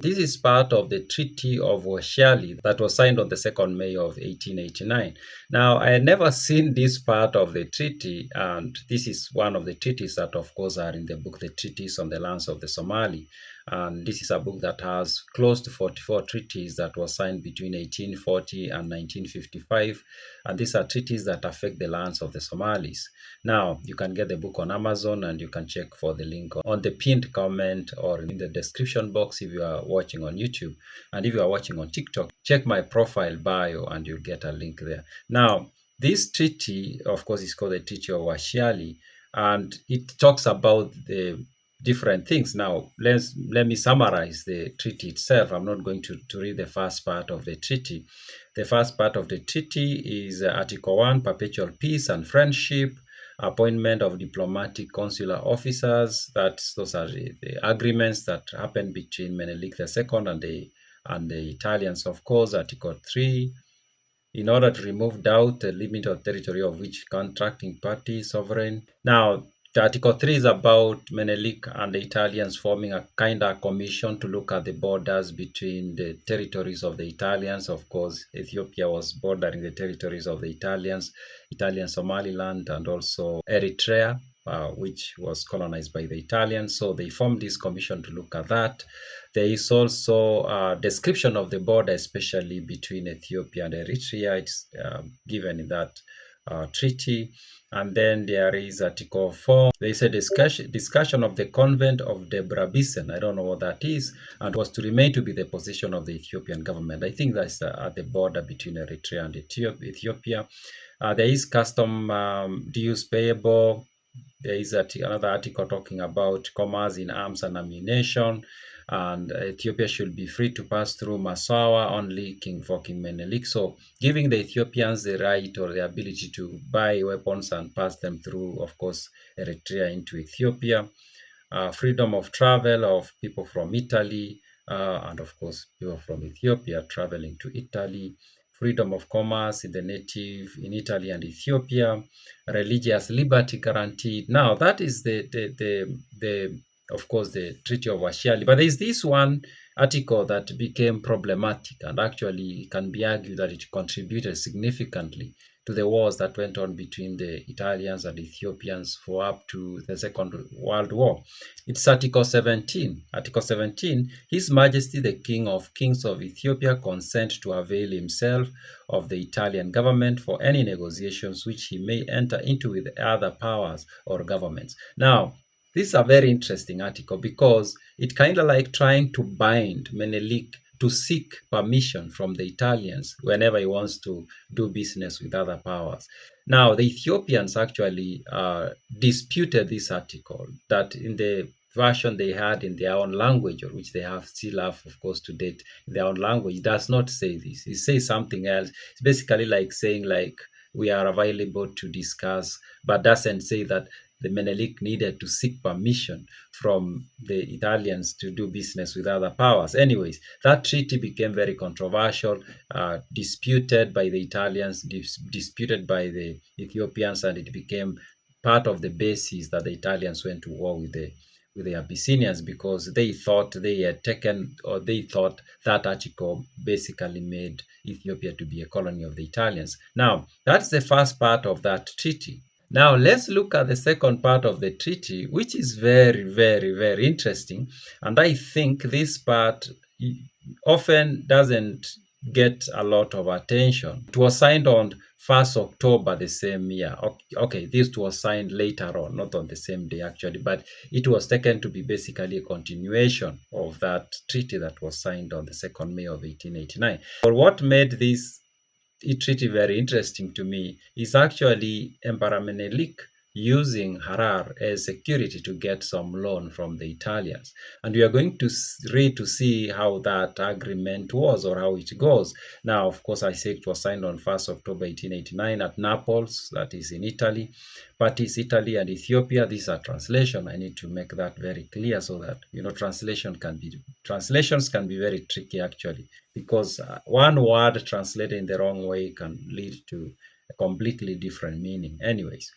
This is part of the Treaty of Wuchale that was signed on the 2nd May of 1889. Now, I had never seen this part of the treaty, and this is one of the treaties that, of course, are in the book, the Treaties on the Lands of the Somali. And this is a book that has close to 44 treaties that were signed between 1840 and 1955. And these are treaties that affect the lands of the Somalis. Now, you can get the book on Amazon, and you can check for the link on the pinned comment or in the description box if you are watching on YouTube. And if you are watching on TikTok, check my profile bio and you'll get a link there. Now, this treaty, of course, is called the Treaty of Wuchale, and it talks about the different things. Now, let me summarize the treaty itself. I'm not going to read the first part of the treaty. The first part of the treaty is Article 1, perpetual peace and friendship, appointment of diplomatic consular officers. Those are the agreements that happened between Menelik II and the Italians. Of course, Article 3, in order to remove doubt, the limit of territory of which contracting party is sovereign. Now, the Article 3 is about Menelik and the Italians forming a kind of commission to look at the borders between the territories of the Italians. Of course, Ethiopia was bordering the territories of the Italian Somaliland, and also Eritrea, which was colonized by the Italians. So they formed this commission to look at that. There is also a description of the border, especially between Ethiopia and Eritrea. It's given in that treaty. And then there is Article 4. There is a discussion of the convent of Debrabisen. I don't know what that is, and was to remain to be the position of the Ethiopian government. I think that's at the border between Eritrea and Ethiopia. There is custom dues payable. There is another article talking about commerce in arms and ammunition, and Ethiopia should be free to pass through Massawa only for King Menelik. So giving the Ethiopians the right or the ability to buy weapons and pass them through, of course, Eritrea into Ethiopia. Freedom of travel of people from Italy, and of course, people from Ethiopia traveling to Italy. Freedom of commerce in Italy and Ethiopia, religious liberty guaranteed. Now that is of course the Treaty of Wuchale. But there is this one article that became problematic, and actually can be argued that it contributed significantly to the wars that went on between the Italians and Ethiopians for up to the Second World War. It's Article 17. Article 17, His Majesty the King of Kings of Ethiopia consent to avail himself of the Italian government for any negotiations which he may enter into with other powers or governments. Now, this is a very interesting article because it kind of like trying to bind Menelik to seek permission from the Italians whenever he wants to do business with other powers. Now, the Ethiopians actually disputed this article, that in the version they had in their own language, or which they still have, of course, to date, in their own language, it does not say this. It says something else. It's basically like saying, like, we are available to discuss, but doesn't say that the Menelik needed to seek permission from the Italians to do business with other powers. Anyways, that treaty became very controversial, disputed by the Italians, disputed by the Ethiopians, and it became part of the basis that the Italians went to war with the Abyssinians, because they thought they had taken, or they thought that article basically made Ethiopia to be a colony of the Italians. Now, that's the first part of that treaty. Now, let's look at the second part of the treaty, which is very, very, very interesting. And I think this part often doesn't get a lot of attention. It was signed on 1st October the same year. Okay, this was signed later on, not on the same day actually, but it was taken to be basically a continuation of that treaty that was signed on the 2nd May of 1889. But what made this treaty very interesting to me is actually Emperor Menelik using Harar as security to get some loan from the Italians. And we are going to read to see how that agreement was, or how it goes. Now, of course, I say it was signed on 1st October 1889 at Naples, that is in Italy. Parties Italy and Ethiopia. These are translation. I need to make that very clear so that, translations can be very tricky actually, because one word translated in the wrong way can lead to a completely different meaning. Anyways,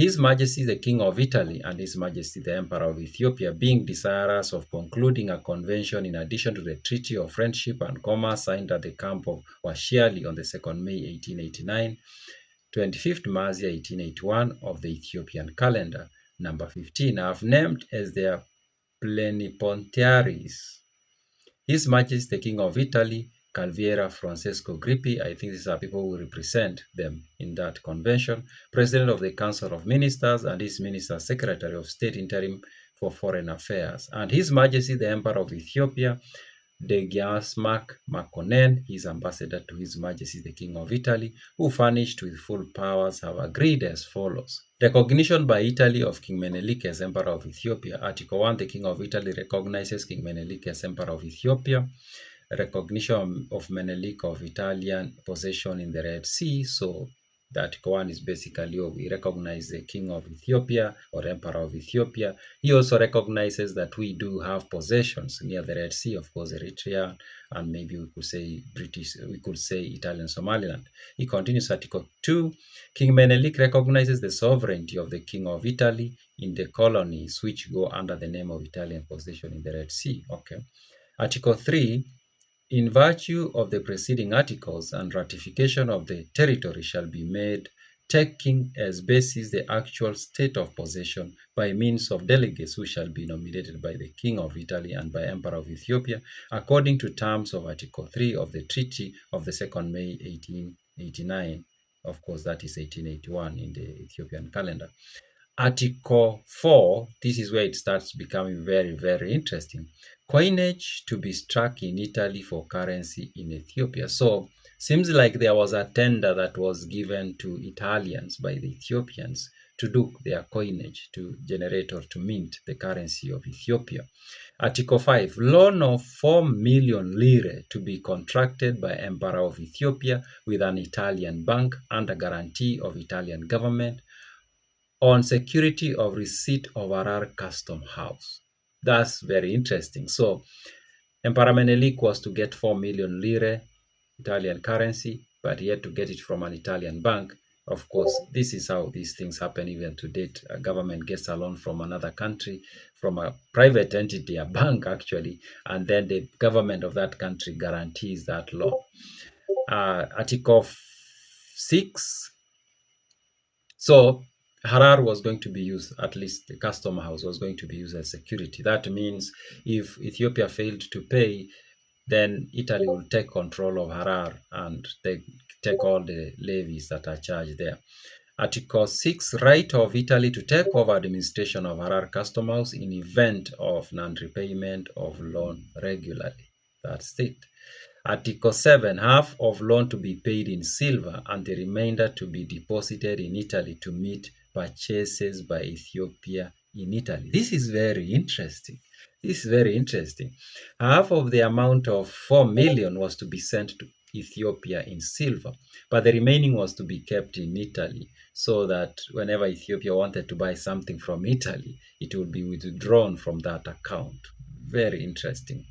His Majesty the King of Italy and His Majesty the Emperor of Ethiopia, being desirous of concluding a convention in addition to the Treaty of Friendship and Commerce signed at the camp of Wichale on the 2nd May 1889, 25th March 1881 of the Ethiopian calendar, number 15, have named as their plenipotentiaries His Majesty the King of Italy, Calviera Francesco Grippi, I think these are people who represent them in that convention, President of the Council of Ministers and His Minister Secretary of State Interim for Foreign Affairs, and His Majesty the Emperor of Ethiopia, Degiasmak Makonnen, his ambassador to His Majesty the King of Italy, who furnished with full powers, have agreed as follows. Recognition by Italy of King Menelik as Emperor of Ethiopia. Article 1, the King of Italy recognizes King Menelik as Emperor of Ethiopia. Recognition of Menelik of Italian possession in the Red Sea. So Article 1 is basically, we recognize the King of Ethiopia or Emperor of Ethiopia. He also recognizes that we do have possessions near the Red Sea, of course, Eritrea, and maybe we could say Italian Somaliland. He continues Article 2. King Menelik recognizes the sovereignty of the King of Italy in the colonies which go under the name of Italian possession in the Red Sea. Okay. Article 3. In virtue of the preceding articles, and ratification of the territory shall be made, taking as basis the actual state of possession by means of delegates who shall be nominated by the King of Italy and by Emperor of Ethiopia, according to terms of Article 3 of the Treaty of the 2nd May 1889. Of course, that is 1881 in the Ethiopian calendar. Article 4, this is where it starts becoming very, very interesting. Coinage to be struck in Italy for currency in Ethiopia. So, seems like there was a tender that was given to Italians by the Ethiopians to do their coinage, to generate or to mint the currency of Ethiopia. Article 5, loan of 4 million lire to be contracted by Emperor of Ethiopia with an Italian bank under guarantee of Italian government on security of receipt of Harar Custom House. That's very interesting. So Emperor Menelik was to get 4 million lire Italian currency, but he had to get it from an Italian bank. Of course, this is how these things happen even to date. A government gets a loan from another country, from a private entity, a bank actually, and then the government of that country guarantees that loan. Article 6. So Harar was going to be used, at least the custom house was going to be used as security. That means if Ethiopia failed to pay, then Italy will take control of Harar and they take all the levies that are charged there. Article 6, right of Italy to take over administration of Harar custom house in event of non-repayment of loan regularly. That's it. Article 7, half of loan to be paid in silver and the remainder to be deposited in Italy to meet purchases by Ethiopia in Italy. This is very interesting. This is very interesting. Half of the amount of 4 million was to be sent to Ethiopia in silver, but the remaining was to be kept in Italy so that whenever Ethiopia wanted to buy something from Italy, it would be withdrawn from that account. Very interesting.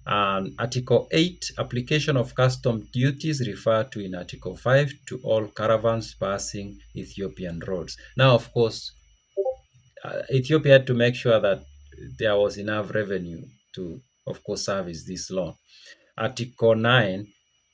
Article 8, application of custom duties referred to in Article 5 to all caravans passing Ethiopian roads. Now, of course, Ethiopia had to make sure that there was enough revenue to, of course, service this loan. Article 9,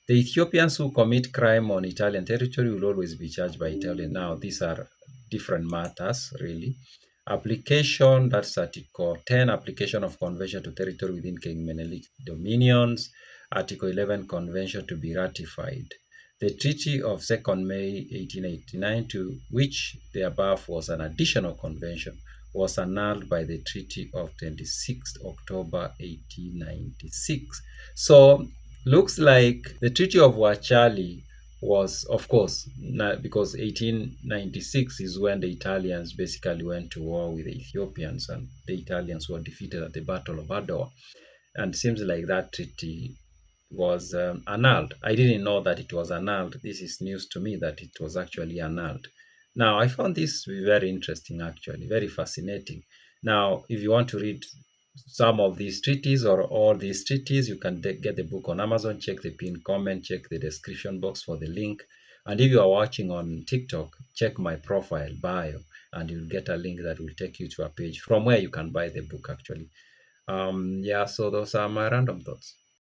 the Ethiopians who commit crime on Italian territory will always be charged by Italy. Now, these are different matters, really. Application, that's Article 10, application of convention to territory within King Menelik dominions. Article 11, convention to be ratified. The Treaty of 2nd May 1889, to which the above was an additional convention, was annulled by the Treaty of 26th October 1896. So, looks like the Treaty of Wuchale was, of course, because 1896 is when the Italians basically went to war with the Ethiopians and the Italians were defeated at the Battle of Adwa. And it seems like that treaty was annulled. I didn't know that it was annulled. This is news to me that it was actually annulled. Now, I found this very interesting, actually, very fascinating. Now, if you want to read some of these treaties or all these treaties, you can get the book on Amazon. Check the pinned comment, check the description box for the link. And if you are watching on TikTok, check my profile bio. and you'll get a link that will take you to a page from where you can buy the book actually. Yeah, so those are my random thoughts.